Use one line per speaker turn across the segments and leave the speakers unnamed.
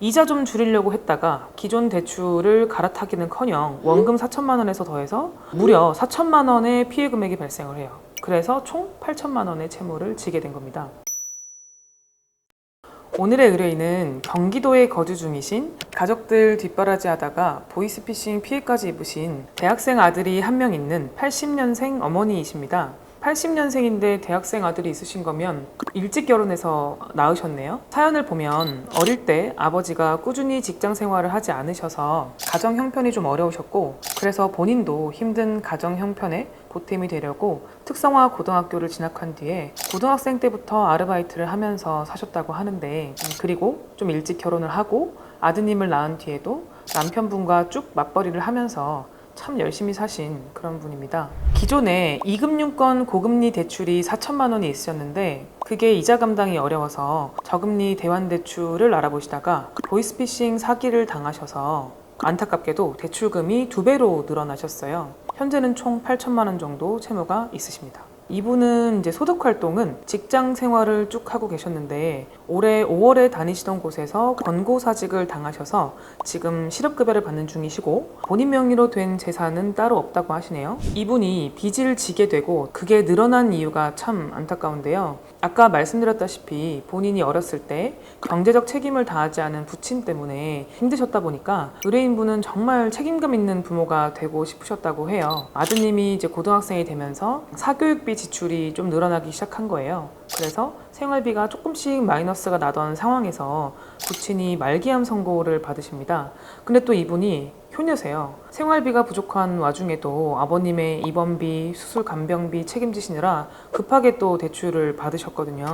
이자 좀 줄이려고 했다가 기존 대출을 갈아타기는커녕 원금 4천만 원에서 더해서 무려 4천만 원의 피해 금액이 발생을 해요. 그래서 총 8천만 원의 채무를 지게 된 겁니다. 오늘의 의뢰인은 경기도에 거주 중이신 가족들 뒷바라지 하다가 보이스피싱 피해까지 입으신 대학생 아들이 한 명 있는 80년생 어머니이십니다. 80년생인데 대학생 아들이 있으신 거면 일찍 결혼해서 낳으셨네요. 사연을 보면 어릴 때 아버지가 꾸준히 직장 생활을 하지 않으셔서 가정 형편이 좀 어려우셨고, 그래서 본인도 힘든 가정 형편에 보탬이 되려고 특성화 고등학교를 진학한 뒤에 고등학생 때부터 아르바이트를 하면서 사셨다고 하는데, 그리고 좀 일찍 결혼을 하고 아드님을 낳은 뒤에도 남편분과 쭉 맞벌이를 하면서 참 열심히 사신 그런 분입니다. 기존에 이금융권 고금리 대출이 4천만 원이 있으셨는데 그게 이자 감당이 어려워서 저금리 대환대출을 알아보시다가 보이스피싱 사기를 당하셔서 안타깝게도 대출금이 2배로 늘어나셨어요. 현재는 총 8천만 원 정도 채무가 있으십니다. 이분은 이제 소득 활동은 직장 생활을 쭉 하고 계셨는데 올해 5월에 다니시던 곳에서 권고사직을 당하셔서 지금 실업급여를 받는 중이시고, 본인 명의로 된 재산은 따로 없다고 하시네요. 이분이 빚을 지게 되고 그게 늘어난 이유가 참 안타까운데요. 아까 말씀드렸다시피 본인이 어렸을 때 경제적 책임을 다하지 않은 부친 때문에 힘드셨다 보니까 의뢰인분은 정말 책임감 있는 부모가 되고 싶으셨다고 해요. 아드님이 이제 고등학생이 되면서 사교육비 지출이 좀 늘어나기 시작한 거예요. 그래서 생활비가 조금씩 마이너스가 나던 상황에서 부친이 말기암 선고를 받으십니다. 근데 또 이분이 효녀세요. 생활비가 부족한 와중에도 아버님의 입원비, 수술 간병비 책임지시느라 급하게 또 대출을 받으셨거든요.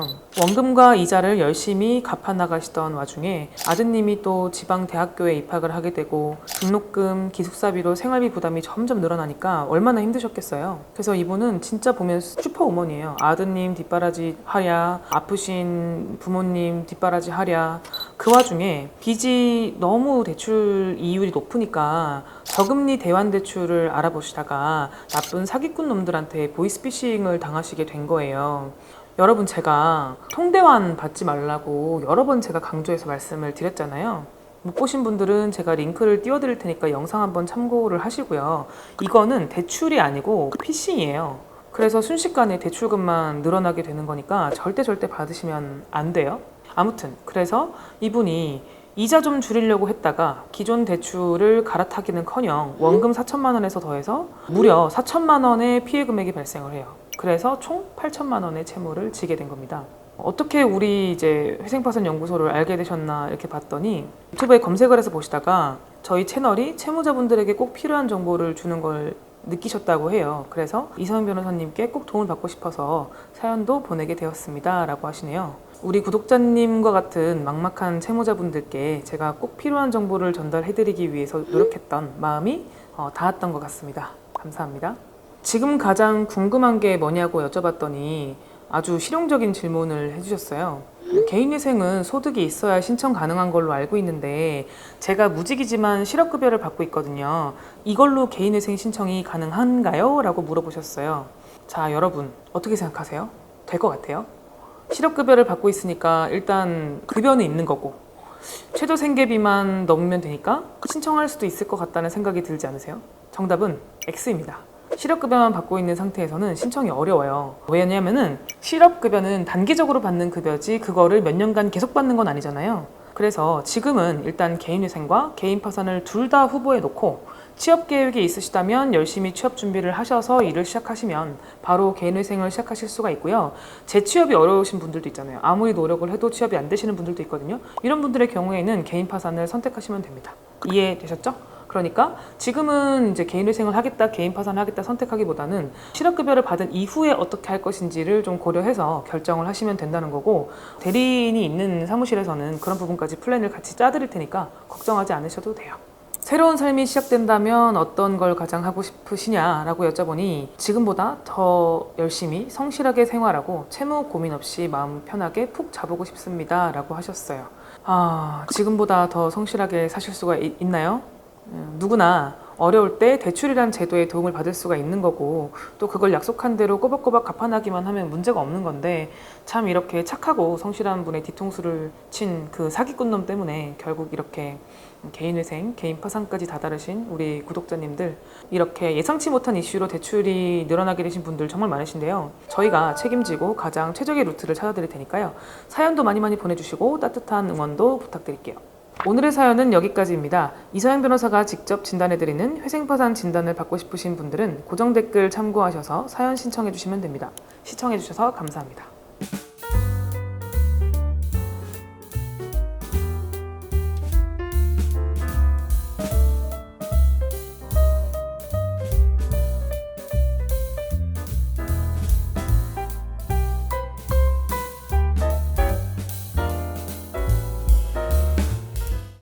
원금과 이자를 열심히 갚아나가시던 와중에 아드님이 또 지방 대학교에 입학을 하게 되고 등록금, 기숙사비로 생활비 부담이 점점 늘어나니까 얼마나 힘드셨겠어요. 그래서 이분은 진짜 보면 슈퍼우먼이에요. 아드님 뒷바라지 하랴, 아프신 부모님 뒷바라지 하랴. 그 와중에 빚이 너무 대출 이율이 높으니까 저금리 대환대출을 알아보시다가 나쁜 사기꾼 놈들한테 보이스피싱을 당하시게 된 거예요. 여러분, 제가 통대환 받지 말라고 여러 번 제가 강조해서 말씀을 드렸잖아요. 못 보신 분들은 제가 링크를 띄워드릴 테니까 영상 한번 참고를 하시고요. 이거는 대출이 아니고 피싱이에요. 그래서 순식간에 대출금만 늘어나게 되는 거니까 절대 받으시면 안 돼요. 아무튼 그래서 이분이 이자 좀 줄이려고 했다가 기존 대출을 갈아타기는커녕 원금 4천만 원에서 더해서 무려 4천만 원의 피해 금액이 발생을 해요. 그래서 총 8천만 원의 채무를 지게 된 겁니다. 어떻게 우리 이제 회생파산 연구소를 알게 되셨나 이렇게 봤더니 유튜브에 검색을 해서 보시다가 저희 채널이 채무자분들에게 꼭 필요한 정보를 주는 걸 느끼셨다고 해요. 그래서 이서영 변호사님께 꼭 도움을 받고 싶어서 사연도 보내게 되었습니다 라고 하시네요. 우리 구독자님과 같은 막막한 채무자분들께 제가 꼭 필요한 정보를 전달해드리기 위해서 노력했던 마음이 닿았던 것 같습니다. 감사합니다. 지금 가장 궁금한 게 뭐냐고 여쭤봤더니 아주 실용적인 질문을 해주셨어요. 개인회생은 소득이 있어야 신청 가능한 걸로 알고 있는데 제가 무직이지만 실업급여를 받고 있거든요. 이걸로 개인회생 신청이 가능한가요? 라고 물어보셨어요. 자, 여러분 어떻게 생각하세요? 될 것 같아요? 실업급여를 받고 있으니까 일단 급여는 있는 거고 최저 생계비만 넘으면 되니까 신청할 수도 있을 것 같다는 생각이 들지 않으세요? 정답은 X입니다. 실업급여만 받고 있는 상태에서는 신청이 어려워요. 왜냐면은 실업급여는 단기적으로 받는 급여지 그거를 몇 년간 계속 받는 건 아니잖아요. 그래서 지금은 일단 개인회생과 개인파산을 둘 다 후보에 놓고 취업 계획이 있으시다면 열심히 취업 준비를 하셔서 일을 시작하시면 바로 개인회생을 시작하실 수가 있고요. 재취업이 어려우신 분들도 있잖아요. 아무리 노력을 해도 취업이 안 되시는 분들도 있거든요. 이런 분들의 경우에는 개인파산을 선택하시면 됩니다. 이해되셨죠? 그러니까 지금은 이제 개인회생을 하겠다, 개인파산을 하겠다 선택하기보다는 실업급여를 받은 이후에 어떻게 할 것인지를 좀 고려해서 결정을 하시면 된다는 거고, 대리인이 있는 사무실에서는 그런 부분까지 플랜을 같이 짜드릴 테니까 걱정하지 않으셔도 돼요. 새로운 삶이 시작된다면 어떤 걸 가장 하고 싶으시냐라고 여쭤보니 지금보다 더 열심히 성실하게 생활하고 채무 고민 없이 마음 편하게 푹 자보고 싶습니다 라고 하셨어요. 지금보다 더 성실하게 사실 수가 있나요? 누구나 어려울 때 대출이란 제도의 도움을 받을 수가 있는 거고 또 그걸 약속한 대로 꼬박꼬박 갚아나기만 하면 문제가 없는 건데 참 이렇게 착하고 성실한 분의 뒤통수를 친 그 사기꾼 놈 때문에 결국 이렇게 개인회생, 개인 파산까지 다다르신 우리 구독자님들, 이렇게 예상치 못한 이슈로 대출이 늘어나게 되신 분들 정말 많으신데요. 저희가 책임지고 가장 최적의 루트를 찾아드릴 테니까요. 사연도 많이 보내주시고 따뜻한 응원도 부탁드릴게요. 오늘의 사연은 여기까지입니다. 이서영 변호사가 직접 진단해드리는 회생파산 진단을 받고 싶으신 분들은 고정 댓글 참고하셔서 사연 신청해주시면 됩니다. 시청해주셔서 감사합니다.